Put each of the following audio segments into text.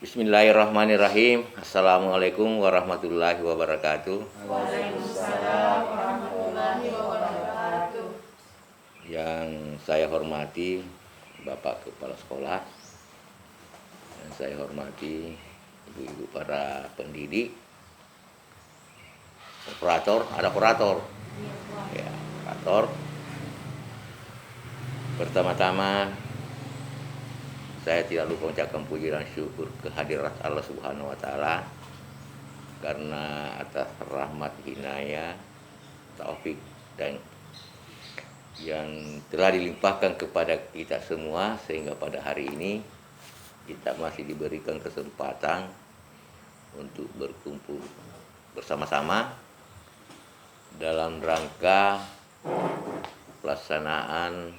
Bismillahirrahmanirrahim. Assalamualaikum warahmatullahi wabarakatuh. Waalaikumsalam warahmatullahi wabarakatuh. Yang saya hormati Bapak Kepala Sekolah, dan saya hormati ibu-ibu para pendidik, operator, ada operator. Ya, operator. Pertama-tama saya tidak lupa mengucapkan puji dan syukur kehadirat Allah Subhanahu wa taala karena atas rahmat hinaya, taufik dan yang telah dilimpahkan kepada kita semua sehingga pada hari ini kita masih diberikan kesempatan untuk berkumpul bersama-sama dalam rangka pelaksanaan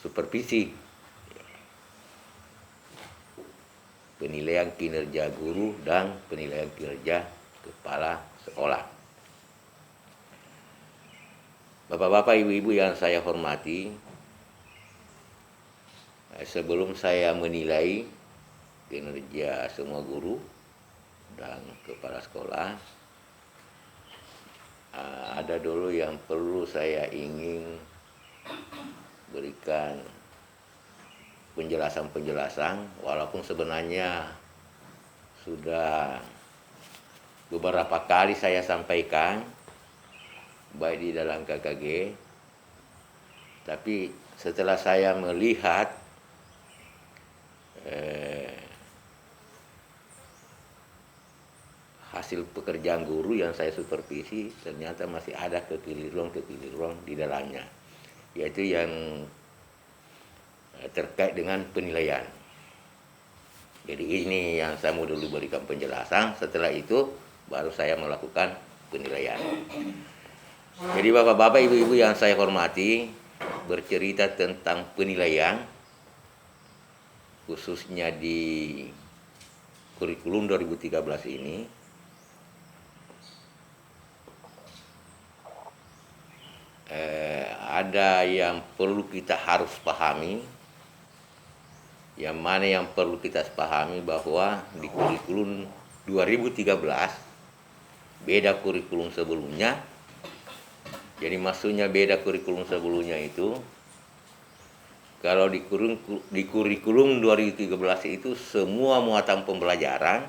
supervisi penilaian kinerja guru dan penilaian kinerja kepala sekolah. Bapak-bapak, ibu-ibu yang saya hormati, sebelum saya menilai kinerja semua guru dan kepala sekolah, ada dulu yang perlu saya ingin berikan penjelasan walaupun sebenarnya sudah beberapa kali saya sampaikan baik di dalam KKG, tapi setelah saya melihat hasil pekerjaan guru yang saya supervisi, ternyata masih ada kekeliruan di dalamnya, yaitu yang terkait dengan penilaian. Jadi ini yang saya mau dulu berikan penjelasan, setelah itu baru saya melakukan penilaian. Jadi bapak-bapak, ibu-ibu yang saya hormati, bercerita tentang penilaian khususnya di kurikulum 2013 ini, ada yang perlu kita harus pahami. Yang mana yang perlu kita pahami bahwa di kurikulum 2013 beda kurikulum sebelumnya. Jadi maksudnya beda kurikulum sebelumnya itu, kalau di kurikulum 2013 itu semua muatan pembelajaran,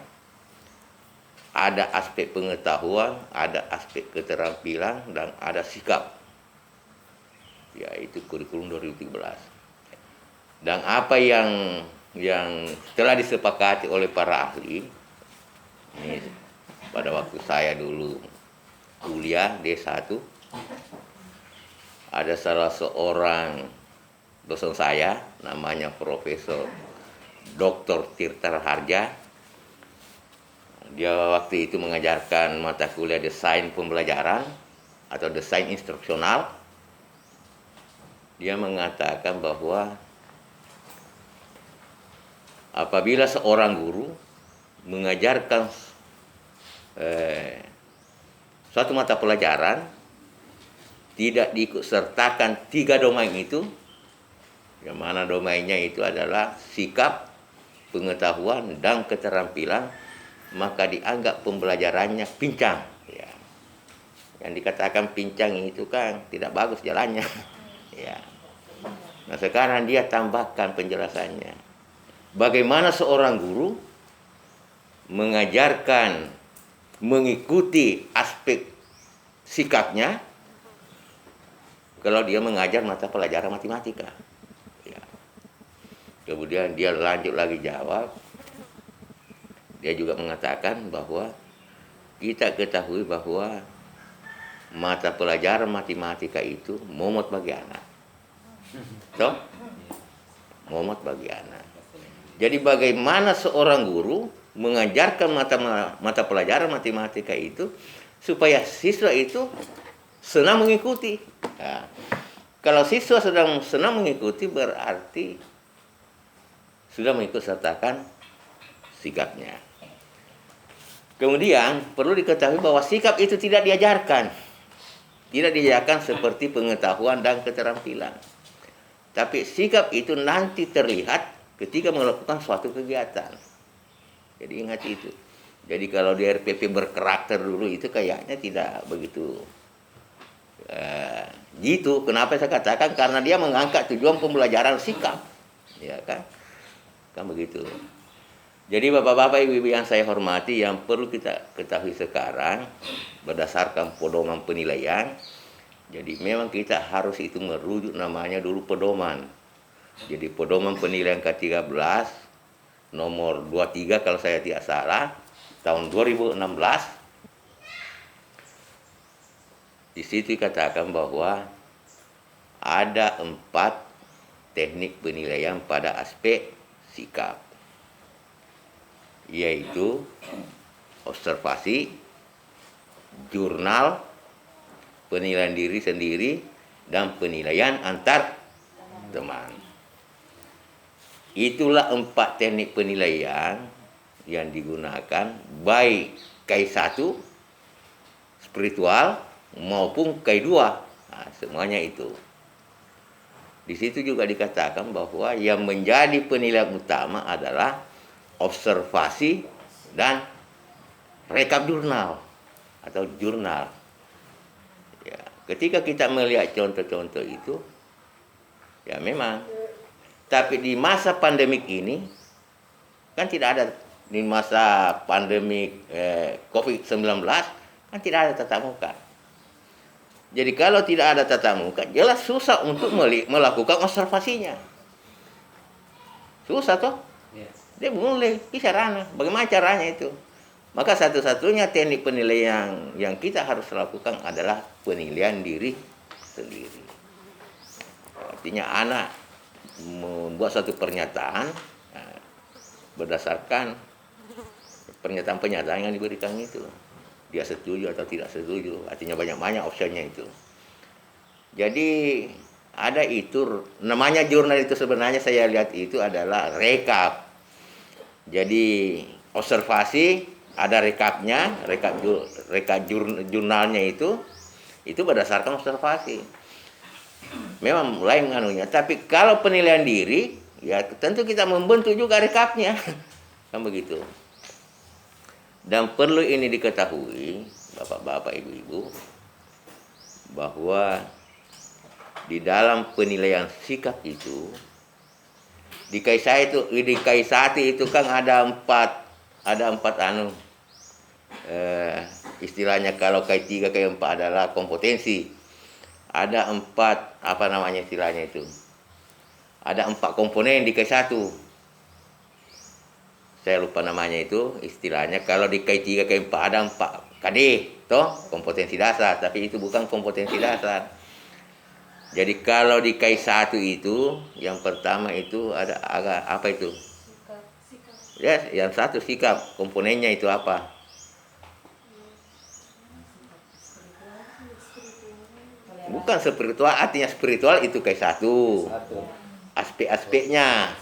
ada aspek pengetahuan, ada aspek keterampilan, dan ada sikap. Yaitu kurikulum 2013. Dan apa yang telah disepakati oleh para ahli, ini pada waktu saya dulu kuliah D1, ada salah seorang dosen saya, namanya Profesor Dr. Tirta Raharja. Dia waktu itu mengajarkan mata kuliah desain pembelajaran atau desain instruksional. Dia mengatakan bahwa apabila seorang guru mengajarkan suatu mata pelajaran, tidak diikutsertakan 3 domain itu, yang mana domainnya itu adalah sikap, pengetahuan, dan keterampilan, maka dianggap pembelajarannya pincang. Ya. Yang dikatakan pincang itu kan tidak bagus jalannya. Ya. Nah sekarang dia tambahkan penjelasannya. Bagaimana seorang guru mengajarkan mengikuti aspek sikapnya kalau dia mengajar mata pelajaran matematika. Ya. Kemudian dia lanjut lagi jawab. Dia juga mengatakan bahwa kita ketahui bahwa mata pelajaran matematika itu momot bagi anak. Toh? Momot bagi anak. Jadi bagaimana seorang guru mengajarkan mata pelajaran matematika itu supaya siswa itu senang mengikuti. Nah, kalau siswa sedang senang mengikuti berarti sudah mengikut sertakan sikapnya. Kemudian perlu diketahui bahwa sikap itu tidak diajarkan. Tidak diajarkan seperti pengetahuan dan keterampilan. Tapi sikap itu nanti terlihat ketika melakukan suatu kegiatan. Jadi ingat itu. Jadi kalau di RPP berkarakter dulu itu kayaknya tidak begitu gitu. Kenapa saya katakan? Karena dia mengangkat tujuan pembelajaran sikap, ya kan? Kan begitu. Jadi bapak-bapak, ibu-ibu yang saya hormati, yang perlu kita ketahui sekarang berdasarkan pedoman penilaian. Jadi memang kita harus itu merujuk namanya dulu pedoman. Jadi pedoman penilaian ke-13 nomor 23 kalau saya tidak salah tahun 2016. Di situ dikatakan bahwa ada 4 teknik penilaian pada aspek sikap, yaitu observasi, jurnal, penilaian diri sendiri, dan penilaian antar teman. Itulah 4 teknik penilaian yang digunakan baik K1 spiritual maupun K2. Nah, semuanya itu. Di situ juga dikatakan bahwa yang menjadi penilaian utama adalah observasi dan rekap jurnal atau jurnal. Ya, ketika kita melihat contoh-contoh itu, ya memang. Tapi di masa pandemik ini, kan tidak ada, di masa pandemik COVID-19, kan tidak ada tatap muka. Jadi kalau tidak ada tatap muka, jelas susah untuk melakukan observasinya. Susah toh? Dia boleh, caranya. Bagaimana caranya itu? Maka satu-satunya teknik penilaian yang kita harus lakukan adalah penilaian diri sendiri. Artinya anak membuat satu pernyataan berdasarkan pernyataan-pernyataan yang diberikan itu. Dia setuju atau tidak setuju, artinya banyak-banyak opsinya itu. Jadi ada itu, namanya jurnal itu sebenarnya saya lihat itu adalah rekap. Jadi observasi, ada rekapnya, rekap jurnalnya itu berdasarkan observasi. Memang lain anunya, tapi kalau penilaian diri, ya tentu kita membentuk juga rekapnya, kan begitu. Dan perlu ini diketahui, bapak-bapak, ibu-ibu, bahwa di dalam penilaian sikap itu, di K1 itu kan ada empat istilahnya. Kalau K3, K4 adalah kompetensi. Ada 4 istilahnya itu. Ada 4 komponen di K1. Saya lupa namanya itu istilahnya. Kalau di K3, K4 ada 4 KD, toh kompetensi dasar, tapi itu bukan kompetensi dasar. Jadi kalau di K1 itu yang pertama itu ada apa itu? Ya, yang satu sikap. Komponennya itu apa? Bukan spiritual, artinya spiritual itu K1. Aspek-aspeknya.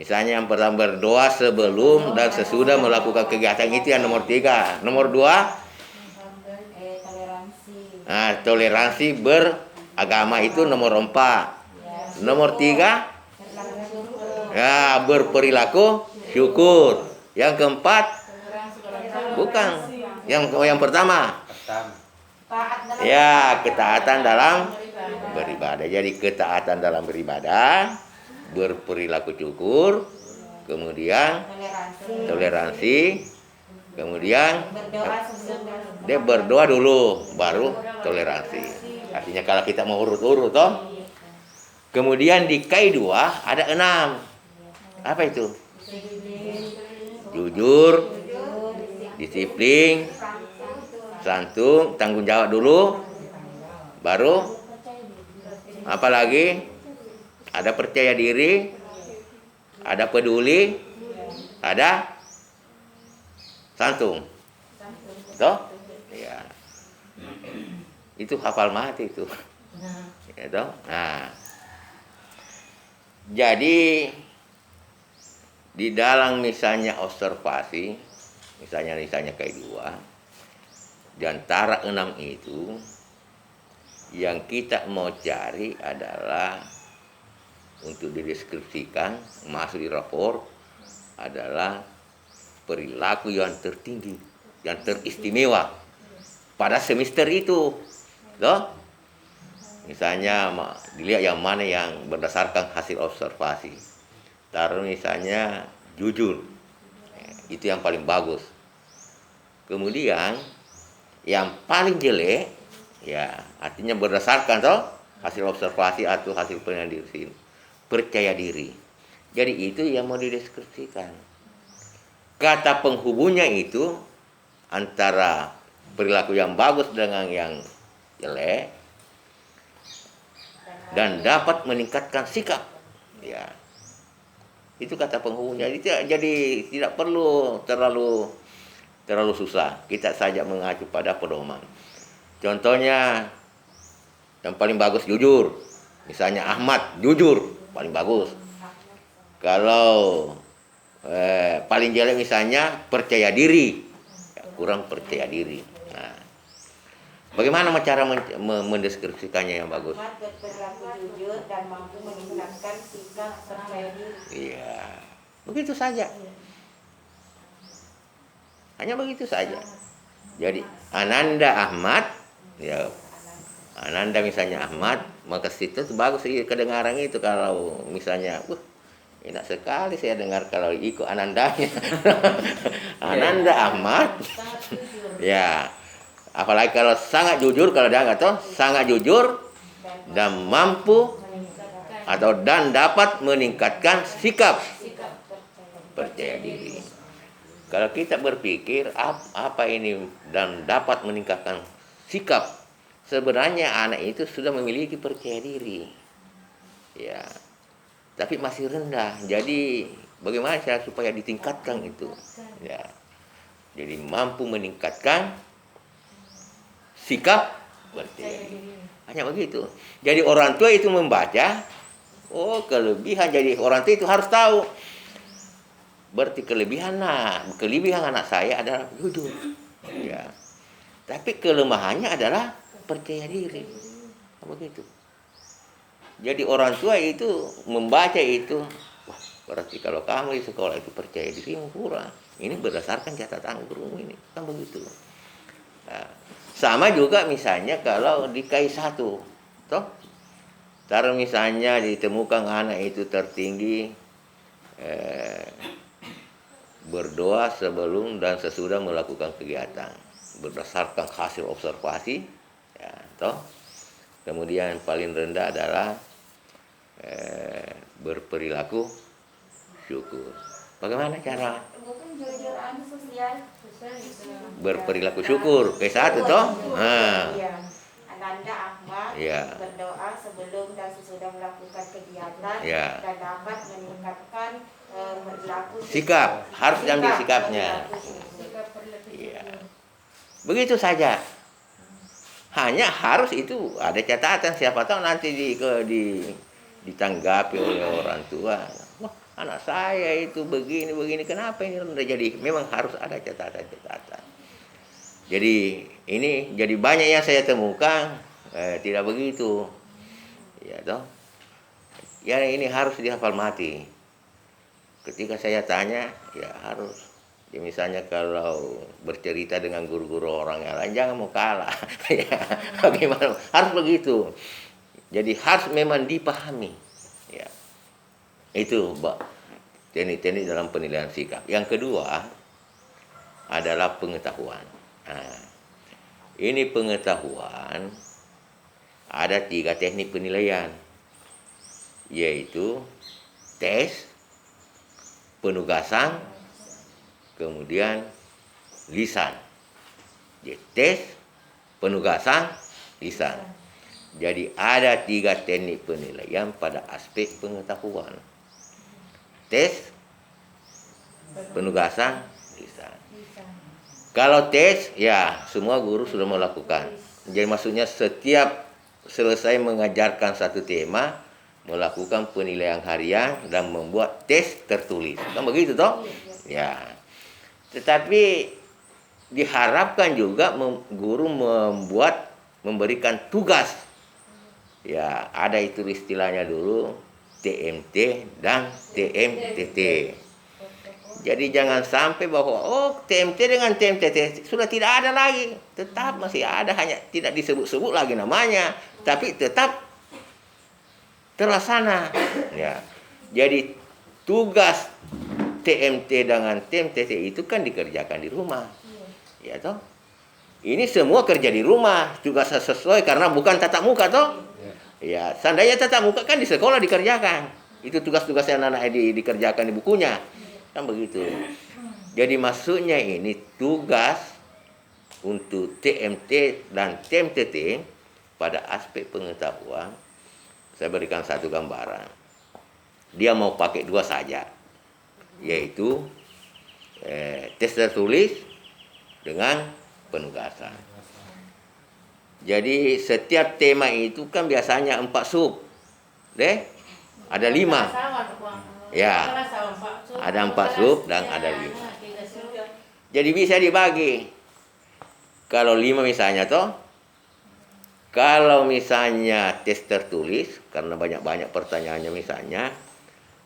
Misalnya yang pertama berdoa sebelum dan sesudah melakukan kegiatan, itu yang nomor 3. Nomor 2, toleransi beragama, itu nomor 4. Nomor 3, ya berperilaku syukur. Yang keempat, bukan. Yang pertama, ya ketaatan dalam beribadah. Jadi ketaatan dalam beribadah, berperilaku syukur, kemudian toleransi, kemudian dia berdoa dulu, baru toleransi. Artinya kalau kita mau urut-urut toh. Kemudian di K2 ada 6. Apa itu? Jujur, disiplin, santun, tanggung jawab dulu, baru apa lagi? Ada percaya diri, ada peduli, ada santun. Toh? Ya. Itu hafal mati itu. Ya toh? Nah. Jadi di dalam misalnya observasi, misalnya K2, di antara 6 itu, yang kita mau cari adalah untuk dideskripsikan, masuk di rapor, adalah perilaku yang tertinggi, yang teristimewa pada semester itu. Loh, misalnya dilihat yang mana yang berdasarkan hasil observasi. Taruh misalnya jujur, itu yang paling bagus. Kemudian yang paling jelek, ya artinya berdasarkan toh hasil observasi atau hasil penelitian, percaya diri. Jadi itu yang mau dideskripsikan. Kata penghubungnya itu antara perilaku yang bagus dengan yang jelek dan dapat meningkatkan sikap. Ya, itu kata penghubungnya. Jadi tidak perlu terlalu susah. Kita saja mengacu pada pedoman. Contohnya yang paling bagus jujur. Misalnya Ahmad jujur paling bagus. Kalau paling jelek misalnya percaya diri, ya, kurang percaya diri. Nah, bagaimana cara mendeskripsikannya yang bagus? Ahmad berperilaku jujur dan mampu meningkatkan sikap percaya diri. Iya, begitu saja. Hanya begitu saja. Jadi Ananda Ahmad, ya Ananda misalnya Ahmad, maka situ bagus sih kedengaran itu. Kalau misalnya, enak sekali saya dengar kalau ikut Anandanya. Ananda Ahmad, ya. Apalagi kalau sangat jujur, kalau dia nggak tahu, sangat jujur dan mampu atau dan dapat meningkatkan sikap percaya diri. Kalau kita berpikir apa ini dan dapat meningkatkan sikap, sebenarnya anak itu sudah memiliki percaya diri, ya, tapi masih rendah. Jadi bagaimana cara supaya ditingkatkan itu, ya. Jadi mampu meningkatkan sikap percaya diri. Hanya begitu. Jadi orang tua itu membaca, oh kelebihan. Jadi orang tua itu harus tahu. Berarti kelebihan anak saya adalah jujur, ya. Tapi kelemahannya adalah percaya diri, begitu. Jadi orang tua itu membaca itu, wah berarti kalau kamu di sekolah itu percaya dirimu kurang. Ini berdasarkan catatan guru ini, kan begitu. Nah, sama juga misalnya kalau di KI1, toh, taruh misalnya ditemukan anak itu tertinggi. Berdoa sebelum dan sesudah melakukan kegiatan berdasarkan hasil observasi, ya, toh. Kemudian paling rendah adalah berperilaku syukur. Bagaimana cara berperilaku syukur? K1 toh. Nah. Ananda Ahmad, ya, berdoa sebelum dan sesudah melakukan kegiatan, ya, dan dapat meningkatkan perilaku sikap. Harus diambil sikapnya. Ya. Begitu saja. Hanya harus itu ada catatan, siapa tahu nanti ditanggapi oleh orang tua. Wah, anak saya itu begini, kenapa ini rendah? Jadi memang harus ada catatan. Jadi ini jadi banyak yang saya temukan tidak begitu, ya toh. Ya ini harus dihafal mati. Ketika saya tanya, ya harus. Ya misalnya kalau bercerita dengan guru-guru orang yang lain, jangan mau kalah. Ya, bagaimana? Harus begitu. Jadi harus memang dipahami. Ya, itu teknik-teknik dalam penilaian sikap. Yang kedua adalah pengetahuan. Nah, ini pengetahuan ada 3 teknik penilaian, yaitu tes, penugasan, kemudian lisan. Jadi tes, penugasan, lisan. Jadi ada 3 teknik penilaian pada aspek pengetahuan: tes, penugasan, lisan. Kalau tes, ya semua guru sudah melakukan. Jadi maksudnya setiap selesai mengajarkan satu tema, melakukan penilaian harian dan membuat tes tertulis. Kan begitu toh? Ya. Tetapi diharapkan juga guru memberikan tugas. Ya, ada itu istilahnya dulu TMT dan TMTT. Jadi jangan sampai bahwa TMT dengan TMTT sudah tidak ada lagi. Tetap masih ada, hanya tidak disebut-sebut lagi namanya, tapi tetap terlaksana. Ya. Jadi tugas TMT dengan TMTT itu kan dikerjakan di rumah. Ya toh? Ini semua kerja di rumah, tugas sesuai karena bukan tatap muka toh. Ya, seandainya tatap muka kan di sekolah dikerjakan. Itu tugas-tugas yang anak-anak dikerjakan di bukunya. Kan begitu. Jadi maksudnya ini tugas untuk TMT dan TMTT pada aspek pengetahuan. Saya berikan satu gambaran. Dia mau pakai dua saja, yaitu tes tertulis dengan penugasan. Jadi setiap tema itu kan biasanya 4 sub, ada 5. Ya, ada 4 sub dan ada 5. Jadi bisa dibagi. Kalau 5 misalnya toh, kalau misalnya tes tertulis, karena banyak-banyak pertanyaannya misalnya,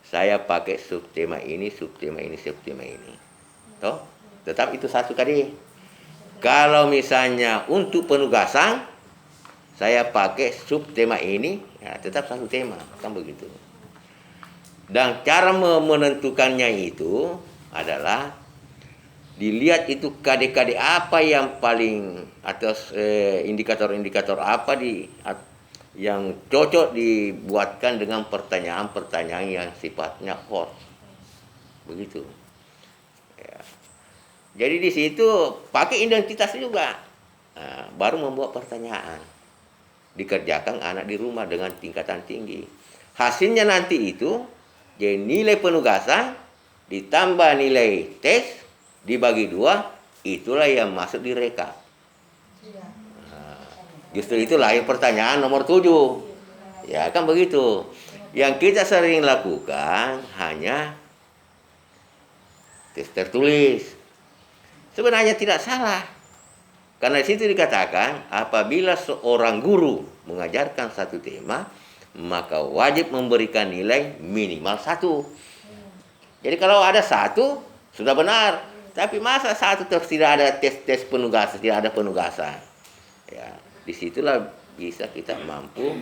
saya pakai subtema ini, subtema ini, subtema ini. Toh, tetap itu satu tadi. Kalau misalnya untuk penugasan, saya pakai subtema ini, ya tetap satu tema, kan begitu. Dan cara menentukannya itu adalah dilihat itu KD-KD apa yang paling atas indikator-indikator apa yang cocok dibuatkan dengan pertanyaan-pertanyaan yang sifatnya hot. Begitu. Ya. Jadi di situ pakai identitas juga. Nah, baru membuat pertanyaan. Dikerjakan anak di rumah dengan tingkatan tinggi. Hasilnya nanti itu jadi nilai penugasan ditambah nilai tes dibagi 2, itulah yang masuk di rekap. Nah, justru itu lahir pertanyaan nomor 7. Ya kan begitu. Yang kita sering lakukan hanya tes tertulis. Sebenarnya tidak salah. Karena di situ dikatakan apabila seorang guru mengajarkan satu tema, maka wajib memberikan nilai minimal 1. Jadi kalau ada 1 sudah benar. Tapi masa 1 terus tidak ada tes penugasan, tidak ada penugasan. Ya, disitulah bisa kita mampu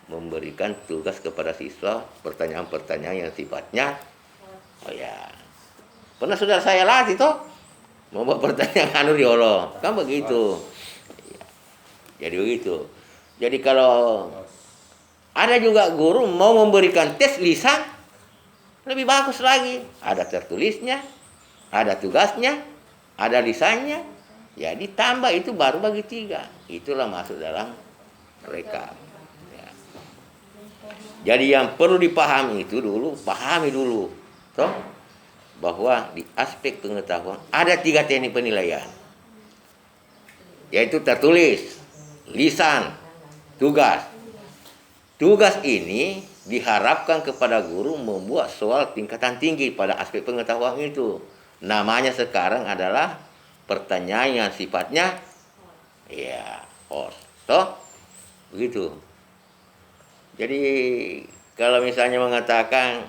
memberikan tugas kepada siswa pertanyaan-pertanyaan yang sifatnya pernah sudah saya latih toh membuat pertanyaan riolo kan begitu. Jadi begitu. Jadi kalau ada juga guru mau memberikan tes lisan, lebih bagus lagi. Ada tertulisnya, ada tugasnya, ada lisannya. Ya ditambah itu baru bagi 3. Itulah masuk dalam rekap. Ya. Jadi yang perlu dipahami itu dulu, pahami dulu. Toh, bahwa di aspek pengetahuan ada 3 teknik penilaian. Yaitu tertulis, lisan, tugas. Tugas ini diharapkan kepada guru membuat soal tingkatan tinggi pada aspek pengetahuan itu. Namanya sekarang adalah pertanyaan yang sifatnya toh begitu. Jadi kalau misalnya mengatakan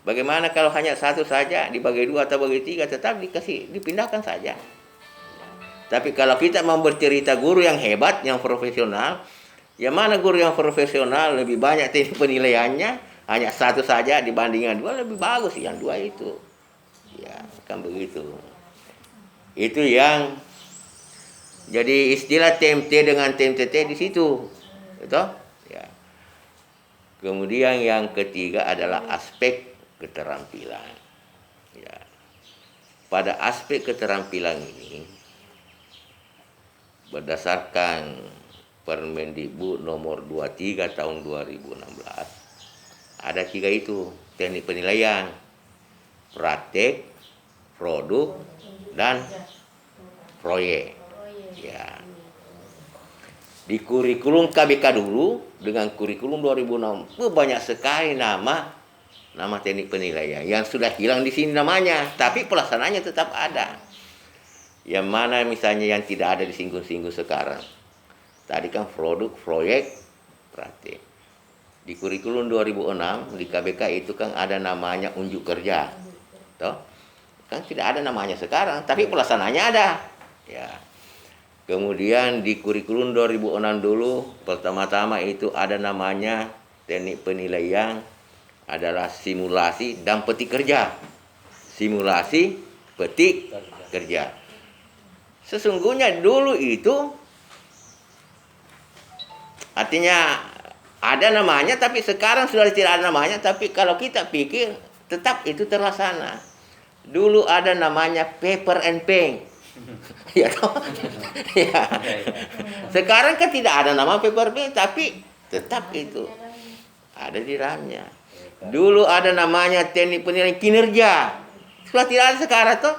bagaimana kalau hanya 1 saja dibagi 2 atau bagi 3, tetap dipindahkan saja. Tapi kalau kita mau bercerita guru yang hebat, yang profesional, yang mana guru yang profesional lebih banyak teknik penilaiannya, hanya 1 saja dibandingkan 2 lebih bagus yang 2 itu. Ya, kan begitu. Itu yang jadi istilah TMT dengan TMTT di situ. Betul? Ya. Kemudian yang ketiga adalah aspek keterampilan. Ya. Pada aspek keterampilan ini berdasarkan Permendikbud nomor 23 tahun 2016 ada 3 itu teknik penilaian: praktek, produk, dan proyek. Ya. Di kurikulum KBK dulu dengan kurikulum 2006 banyak sekali nama teknik penilaian yang sudah hilang di sini namanya, tapi pelaksanaannya tetap ada. Yang mana misalnya yang tidak ada disinggung-singgung sekarang. Tadi kan produk, proyek, praktek. Di kurikulum 2006 di KBK itu kan ada namanya unjuk kerja. toh kan tidak ada namanya sekarang, tapi pelaksanaannya ada. Ya. Kemudian di kurikulum 2006 dulu pertama-tama itu ada namanya teknik penilaian adalah simulasi dan petik kerja. Simulasi, petik kerja. Sesungguhnya dulu itu artinya ada namanya, tapi sekarang sudah tidak ada namanya. Tapi kalau kita pikir tetap itu terlaksana. Dulu ada namanya paper and pen. Ya, toh? Ya. Sekarang kan tidak ada nama paper pen, tapi tetap itu ada di dalamnya. Dulu ada namanya teknik penilaian kinerja. Sudah tidak ada sekarang toh.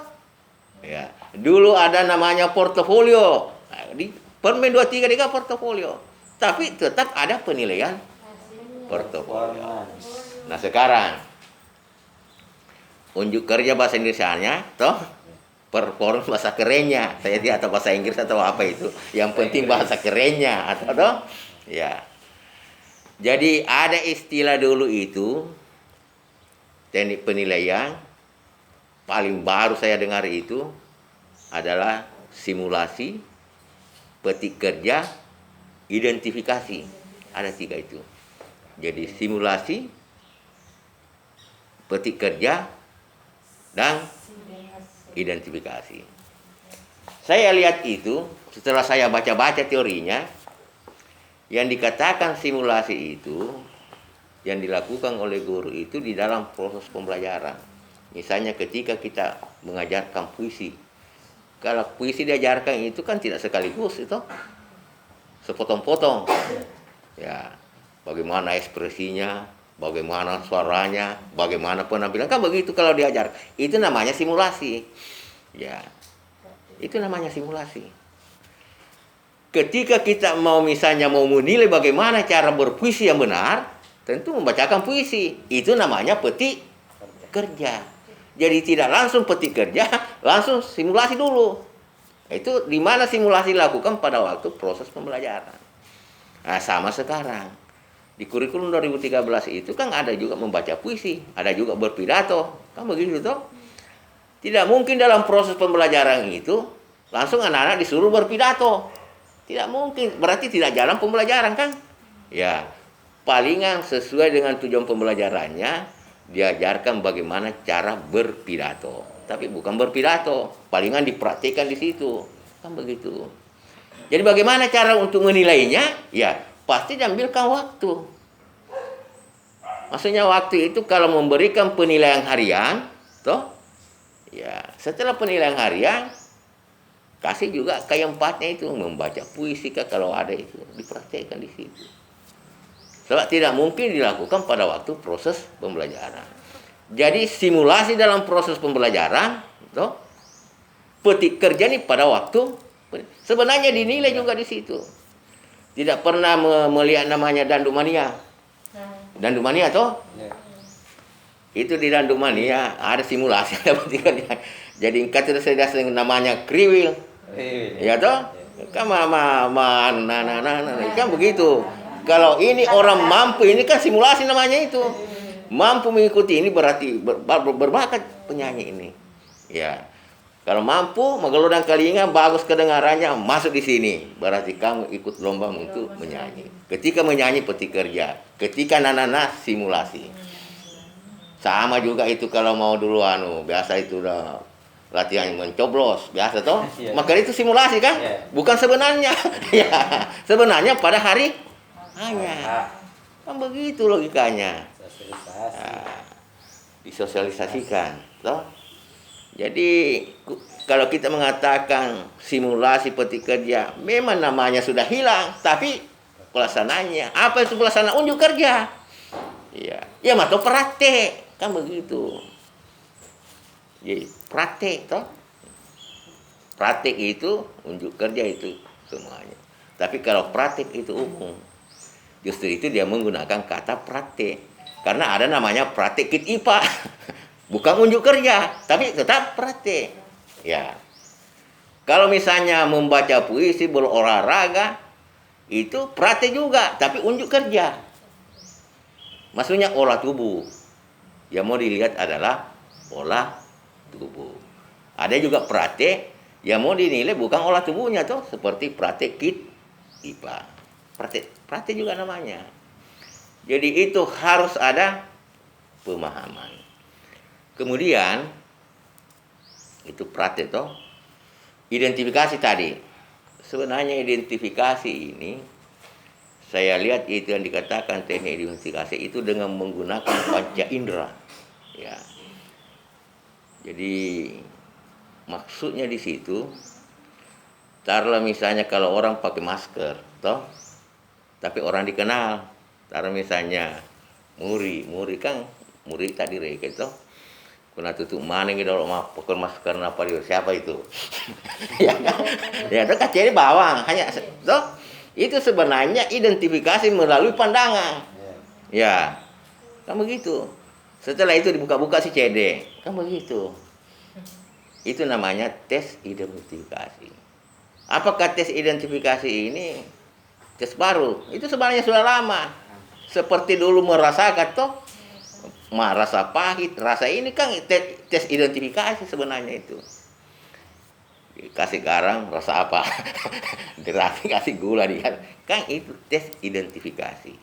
Ya. Dulu ada namanya portofolio. Nah, di Permen 23 juga portofolio. Tapi tetap ada penilaian portofolio. Nah, sekarang unjuk kerja bahasa Indonesianya toh perform bahasa kerennya. Saya tidak tahu bahasa Inggris atau apa itu. Yang penting bahasa kerennya atau toh. Ya. Jadi ada istilah dulu itu teknik penilaian paling baru saya dengar itu adalah simulasi, petik kerja, identifikasi. Ada 3 itu. Jadi simulasi, petik kerja, dan identifikasi. Saya lihat itu setelah saya baca-baca teorinya, yang dikatakan simulasi itu yang dilakukan oleh guru itu di dalam proses pembelajaran. Misalnya ketika kita mengajarkan puisi. Kalau puisi diajarkan itu kan tidak sekaligus itu. Sepotong-potong. Ya, bagaimana ekspresinya, bagaimana suaranya, bagaimana penampilan, kan begitu kalau diajar. Itu namanya simulasi. Ya. Itu namanya simulasi. Ketika kita mau misalnya mau menilai bagaimana cara berpuisi yang benar, tentu membacakan puisi. Itu namanya petik kerja. Jadi tidak langsung petik kerja, langsung simulasi dulu. Itu di mana simulasi dilakukan pada waktu proses pembelajaran. Nah, sama sekarang. Di kurikulum 2013 itu kan ada juga membaca puisi, ada juga berpidato. Kan begitu toh? Tidak mungkin dalam proses pembelajaran itu langsung anak-anak disuruh berpidato. Tidak mungkin, berarti tidak jalan pembelajaran kan? Ya, palingan sesuai dengan tujuan pembelajarannya diajarkan bagaimana cara berpidato. Tapi bukan berpidato, palingan dipraktikkan di situ. Kan begitu. Jadi bagaimana cara untuk menilainya? Ya, pasti diambilkan waktu. Maksudnya waktu itu kalau memberikan penilaian harian, toh? Ya, setelah penilaian harian kasih juga kayak 4-nya itu membaca puisi kalau ada itu dipraktikkan di situ. Sebab tidak mungkin dilakukan pada waktu proses pembelajaran. Jadi simulasi dalam proses pembelajaran, toh, petik kerja ini pada waktu sebenarnya dinilai juga di situ. Tidak pernah melihat namanya Dandumania. Dandumania toh? Itu di Dandumania ada simulasi ada petik kerja. Jadi kata saya namanya kriwil. Ya toh? Kan kan begitu. Kalau ini orang mampu, ini kan simulasi namanya itu. Mampu mengikuti ini berarti berbakat penyanyi ini. Ya. Kalau mampu menggelodang telinga bagus kedengarannya masuk di sini, berarti kamu ikut lomba untuk menyanyi. Ketika menyanyi petik kerja, ketika nana simulasi. Sama juga itu kalau mau dulu biasa itu udah latihan mencoblos, biasa toh. Maka itu simulasi kan? Bukan sebenarnya. Ya, sebenarnya pada hari hanya. Kan begitu logikanya. Nah, disosialisasikan, toh. Jadi kalau kita mengatakan simulasi petik kerja, memang namanya sudah hilang, tapi pelaksanaannya apa itu pelaksanaan unjuk kerja? Iya, ya atau praktek, kan begitu. Jadi praktek, toh. Praktek itu unjuk kerja itu semuanya. Tapi kalau praktek itu umum, justru itu dia menggunakan kata praktek. Karena ada namanya praktek kit IPA. Bukan unjuk kerja, tapi tetap praktek. Ya. Kalau misalnya membaca puisi, berolahraga, itu praktek juga, tapi unjuk kerja. Maksudnya olah tubuh. Yang mau dilihat adalah olah tubuh. Ada juga praktek yang mau dinilai bukan olah tubuhnya tuh, seperti praktek kit IPA. Praktek juga namanya. Jadi itu harus ada pemahaman. Kemudian itu praktek toh. Identifikasi tadi. Sebenarnya identifikasi ini saya lihat itu yang dikatakan teknik identifikasi itu dengan menggunakan panca indera. Ya. Jadi maksudnya di situ, taruhlah misalnya kalau orang pakai masker, toh, tapi orang dikenal, taruh misalnya muri kan, muri tadi reke toh, kena tutup mana gitu kalau pakai masker apa dia siapa itu, ya kan, ya itu kacanya bawang, hanya toh, itu sebenarnya identifikasi melalui pandangan, ya, kan begitu. Setelah itu dibuka-buka si CD, kan begitu. Itu namanya tes identifikasi. Apakah tes identifikasi ini tes baru? Itu sebenarnya sudah lama. Seperti dulu merasakan toh, rasa pahit, rasa ini kan tes identifikasi sebenarnya itu. Kasih garam, rasa apa? Kasih gula dia, kan itu tes identifikasi.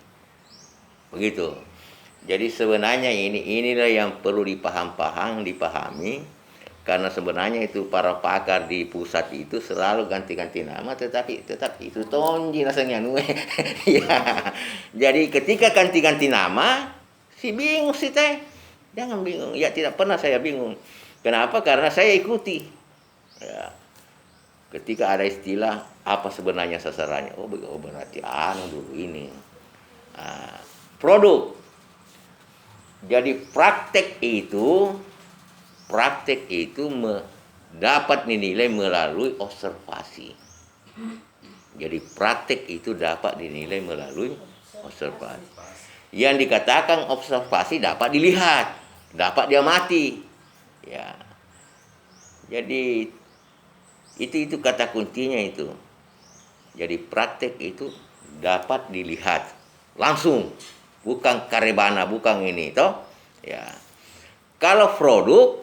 Begitu. Jadi sebenarnya inilah yang perlu dipahami. Karena sebenarnya itu para pakar di pusat itu selalu ganti-ganti nama, tetapi itu tonji rasanya nue. Ya. Jadi ketika ganti-ganti nama, si bingung si teh. Jangan bingung. Ya tidak pernah saya bingung. Kenapa? Karena saya ikuti. Ya. Ketika ada istilah apa sebenarnya sasarannya? Oh berarti dulu ini. Nah, produk. Jadi praktek itu dapat dinilai melalui observasi. Jadi praktek itu dapat dinilai melalui observasi. Yang dikatakan observasi dapat dilihat, dapat diamati. Ya. Jadi itu kata kuncinya itu. Jadi praktek itu dapat dilihat langsung, bukan karebana, bukan ini toh. Ya. Kalau produk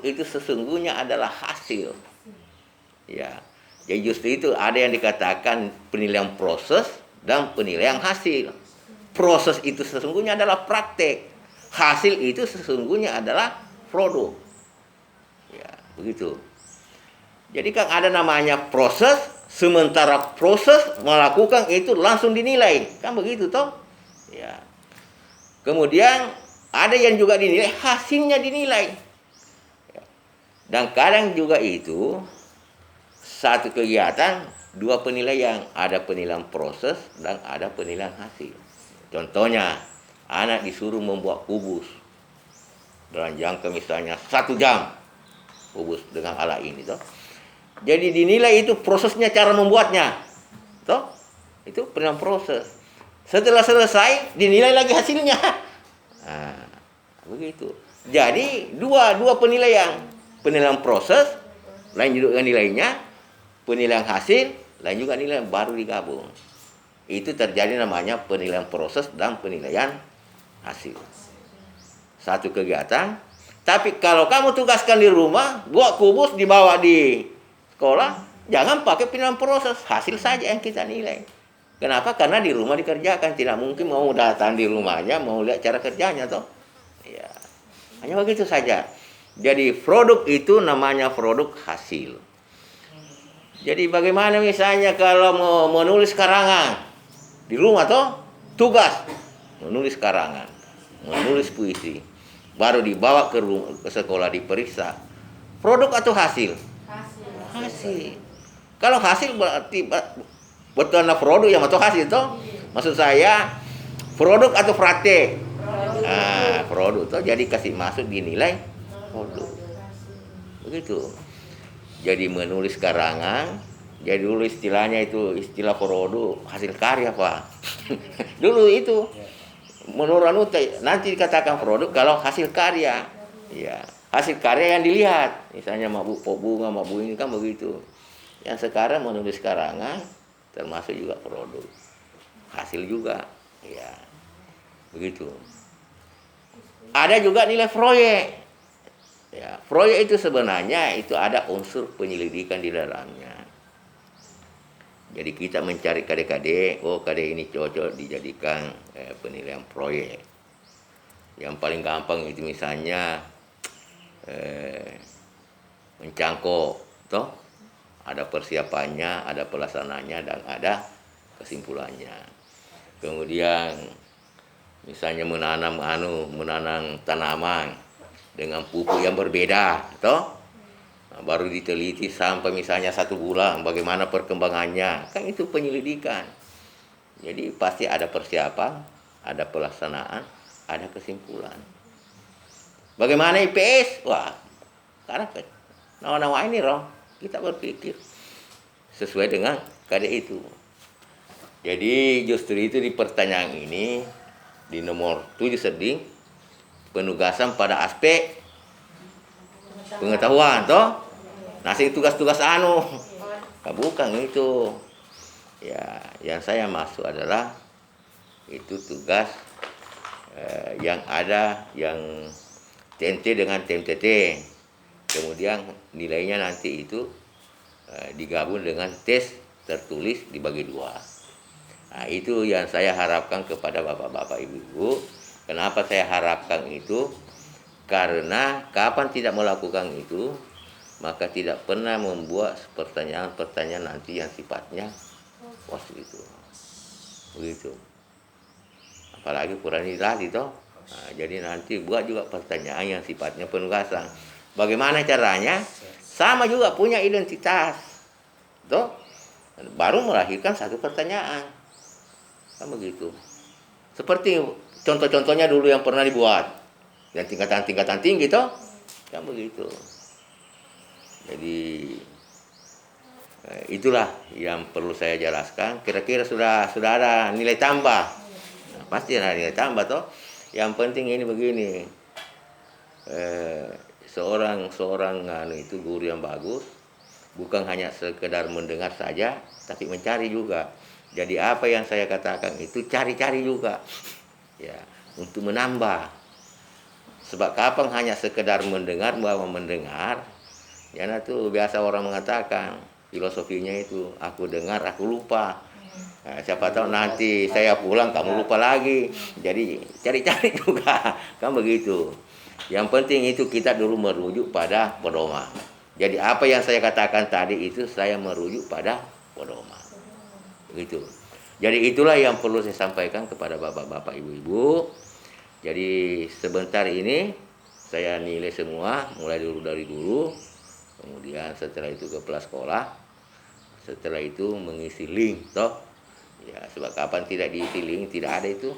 itu sesungguhnya adalah hasil. Ya. Jadi justru itu ada yang dikatakan penilaian proses dan penilaian hasil. Proses itu sesungguhnya adalah praktek. Hasil itu sesungguhnya adalah produk. Ya, begitu. Jadi kan ada namanya proses, sementara proses melakukan itu langsung dinilai. Kan begitu toh? Ya. Kemudian ada yang juga dinilai, hasilnya dinilai. Dan kadang juga itu satu kegiatan dua penilaian, ada penilaian proses dan ada penilaian hasil. Contohnya anak disuruh membuat kubus dalam jangka misalnya 1 jam, kubus dengan alat ini toh. Jadi dinilai itu prosesnya, cara membuatnya toh, itu penilaian proses. Setelah selesai dinilai lagi hasilnya. Nah, begitu. Jadi dua penilaian. Penilaian proses, lain juga nilainya, penilaian hasil, lain juga nilai baru digabung. Itu terjadi namanya penilaian proses dan penilaian hasil. Satu kegiatan. Tapi kalau kamu tugaskan di rumah, buat kubus dibawa di sekolah, jangan pakai penilaian proses, hasil saja yang kita nilai. Kenapa? Karena di rumah dikerjakan, tidak mungkin mau datang di rumahnya, mau lihat cara kerjanya toh. Ya. Hanya begitu saja. Jadi produk itu namanya produk hasil. Jadi bagaimana misalnya kalau mau menulis karangan di rumah toh, tugas menulis karangan, menulis puisi, baru dibawa ke sekolah diperiksa. Produk atau hasil? Hasil. Kalau hasil berarti betul produk yang atau hasil toh? Maksud saya produk atau praktek? Nah, produk toh, jadi kasih masuk dinilai produk. Begitu. Jadi menulis karangan, jadi dulu istilahnya itu istilah produk hasil karya Pak. Dulu itu menurut nanti dikatakan produk kalau hasil karya. Ya, hasil karya yang dilihat. Misalnya mabuk bunga, mabuk ini kan begitu. Yang sekarang menulis karangan termasuk juga produk. Hasil juga. Ya. Begitu. Ada juga nilai proyek. Ya, proyek itu sebenarnya itu ada unsur penyelidikan di dalamnya. Jadi kita mencari kade-kade, oh kade ini cocok dijadikan penilaian proyek. Yang paling gampang itu misalnya mencangkok, toh ada persiapannya, ada pelaksananya, dan ada kesimpulannya. Kemudian misalnya menanam tanaman dengan pupuk yang berbeda, toh baru diteliti sampai misalnya 1 bulan bagaimana perkembangannya, kan itu penyelidikan. Jadi pasti ada persiapan, ada pelaksanaan, ada kesimpulan. Bagaimana IPS? Wah, karena nama-nama ini kita berpikir sesuai dengan KD itu. Jadi justru itu di pertanyaan ini di nomor 7 seding penugasan pada aspek pengetahuan, toh. Nah, tugas-tugas bukan itu. Ya, yang saya masuk adalah itu tugas yang ada yang TNT dengan TMTT. Kemudian nilainya nanti itu digabung dengan tes tertulis dibagi 2. Nah, itu yang saya harapkan kepada bapak-bapak, ibu-ibu. Kenapa saya harapkan itu? Karena kapan tidak melakukan itu, maka tidak pernah membuat pertanyaan-pertanyaan nanti yang sifatnya itu. Begitu. Apalagi kurang tadi toh. Nah, jadi nanti buat juga pertanyaan yang sifatnya penugasan. Bagaimana caranya? Sama juga punya identitas. Toh? Baru melahirkan satu pertanyaan. Kan begitu. Seperti contoh-contohnya dulu yang pernah dibuat. Yang tingkatan-tingkatan tinggi toh. Kan begitu. Jadi itulah yang perlu saya jelaskan. Kira-kira sudah ada nilai tambah. Nah, pasti ada nilai tambah toh. Yang penting ini begini. Seorang itu guru yang bagus bukan hanya sekedar mendengar saja, tapi mencari juga. Jadi apa yang saya katakan itu cari-cari juga. Ya, untuk menambah. Sebab kapan hanya sekedar mendengar ya itu biasa orang mengatakan filosofinya itu aku dengar aku lupa. Nah, siapa tahu nanti saya pulang kamu lupa lagi. Jadi cari-cari juga kan begitu. Yang penting itu kita dulu merujuk pada pedoman. Jadi apa yang saya katakan tadi itu saya merujuk pada pedoman. Begitu. Jadi itulah yang perlu saya sampaikan kepada bapak-bapak, ibu-ibu. Jadi sebentar ini saya nilai semua mulai dari dulu. Kemudian setelah itu ke kelas sekolah, setelah itu mengisi link toh. Ya, sebab kapan tidak diisi link tidak ada itu.